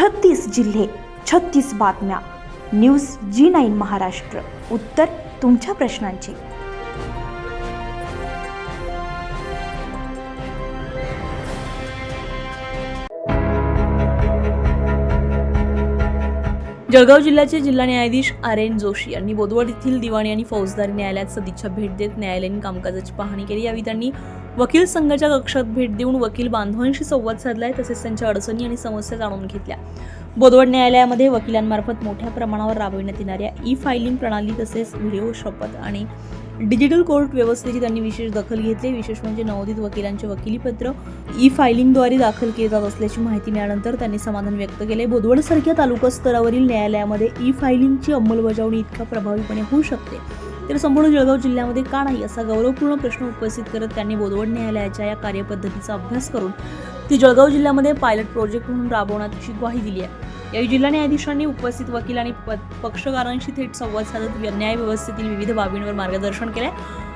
36 जिल्हे, 36 बातम्या. News G9 Maharashtra. उत्तर तुमच्या प्रश्नांची. जळगाव जिल्ह्याचे जिल्हा न्यायाधीश RN जोशी यांनी बोदवड येथील दिवाणी आणि फौजदारी न्यायालयात सदिच्छा भेट देत न्यायालयीन कामकाजाची पाहणी केली. यावेळी त्यांनी वकील संघाच्या कक्षात भेट देऊन वकील बांधवांशी संवाद साधलाय, तसेच त्यांच्या अडचणी आणि समस्या जाणून घेतल्या. बोदवड न्यायालयामध्ये वकिलांमार्फत मोठ्या प्रमाणावर राबविण्यात येणाऱ्या ई-फायलिंग प्रणाली तसेच व्हिडिओ शपथ आणि डिजिटल कोर्ट व्यवस्थेची त्यांनी विशेष दखल घेतली. विशेष म्हणजे नवोदित वकिलांचे वकिलीपत्र ई-फायलिंगद्वारे दाखल केले जात असल्याची माहिती मिळाल्यानंतर त्यांनी समाधान व्यक्त केले. बोदवडसारख्या तालुका स्तरावरील न्यायालयामध्ये ई-फायलिंगची अंमलबजावणी इतक्या प्रभावीपणे होऊ शकते तर संपूर्ण जळगाव जिल्ह्यामध्ये का नाही, असा गौरवपूर्ण प्रश्न उपस्थित करत त्यांनी बोदवड न्यायालयाच्या या कार्यपद्धतीचा अभ्यास करून ती जळगाव जिल्ह्यामध्ये पायलट प्रोजेक्ट म्हणून राबवण्याची ग्वाही दिली आहे. यावेळी जिल्हा न्यायाधीशांनी उपस्थित वकील आणि पक्षकारांशी थेट संवाद साधत न्याय व्यवस्थेतील विविध बाबींवर मार्गदर्शन केले.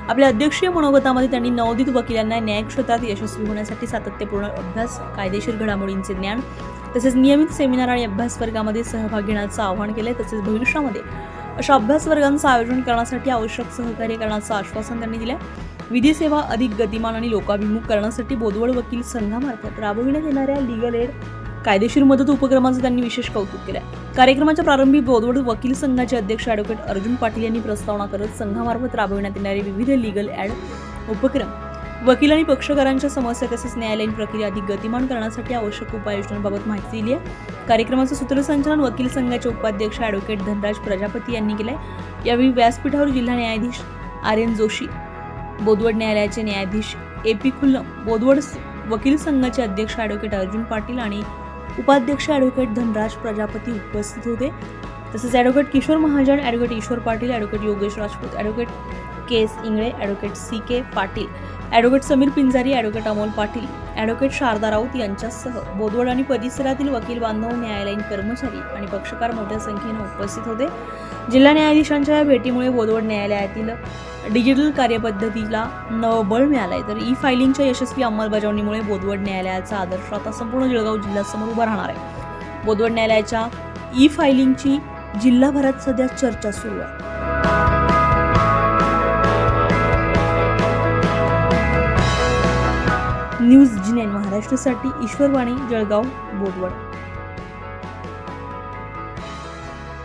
आपल्या अध्यक्षीय मनोगतामध्ये त्यांनी नवोदित वकिलांना न्याय क्षेत्रात यशस्वी होण्यासाठी सातत्यपूर्ण अभ्यास, कायदेशीर घडामोडींचे ज्ञान तसेच नियमित सेमिनार आणि अभ्यास वर्गामध्ये सहभाग घेण्याचं आवाहन केले. तसेच भविष्यामध्ये अशा अभ्यास वर्गांचं आयोजन करण्यासाठी आवश्यक सहकार्य करण्याचं आश्वासन त्यांनी दिले. विधी सेवा अधिक गतिमान आणि लोकाभिमुख करण्यासाठी बोदवड वकील संघामार्फत राबविण्यात येणाऱ्या लीगल एड कायदेशीर मदत उपक्रमाचं त्यांनी विशेष कौतुक केलं. कार्यक्रमाच्या प्रारंभी बोदवड वकील संघाचे अध्यक्ष ॲडव्होकेट अर्जुन पाटील यांनी प्रस्तावना करत संघामार्फत राबविण्यात येणारे विविध लीगल ॲड उपक्रम, वकील आणि पक्षकारांच्या समस्या तसेच न्यायालयीन प्रक्रिया अधिक गतिमान करण्यासाठी आवश्यक उपाययोजनांबाबत माहिती दिली आहे. कार्यक्रमाचं सूत्रसंचालन वकील संघाचे उपाध्यक्ष ॲडव्होकेट धनराज प्रजापती यांनी केले. यावेळी व्यासपीठावर जिल्हा न्यायाधीश RN जोशी, बोदवड न्यायालयाचे न्यायाधीश AP खुल्लम, बोदवड वकील संघाचे अध्यक्ष ॲडव्होकेट अर्जुन पाटील आणि उपाध्यक्ष ॲडव्होकेट धनराज प्रजापती उपस्थित होते. तसेच advocate Kishor Mahajan, advocate Ishwar Patil, advocate Yogesh Rajput, advocate KS Ingle, advocate CK Patil, advocate Sameer Pinjari, advocate Amol Patil, advocate Sharada Raut यांच्यासह बोदवड आणि परिसरातील वकील बांधव, न्यायालयीन कर्मचारी आणि पक्षकार मोठ्या संख्येने उपस्थित होते. जिल्हा न्यायाधीशांच्या या भेटीमुळे बोदवड न्यायालयातील डिजिटल कार्यपद्धतीला नवं बळ मिळालंय, तर ई-फायलिंगच्या यशस्वी अंमलबजावणीमुळे बोदवड न्यायालयाचा आदर्श आता संपूर्ण जळगाव जिल्ह्यासमोर उभा राहणार आहे. बोदवड न्यायालयाच्या ई-फायलिंगची जिल्हाभरात सध्या चर्चा सुरू आहे. न्यूज G9 महाराष्ट्रासाठी ईश्वर वाणी, जळगाव, बोदवड.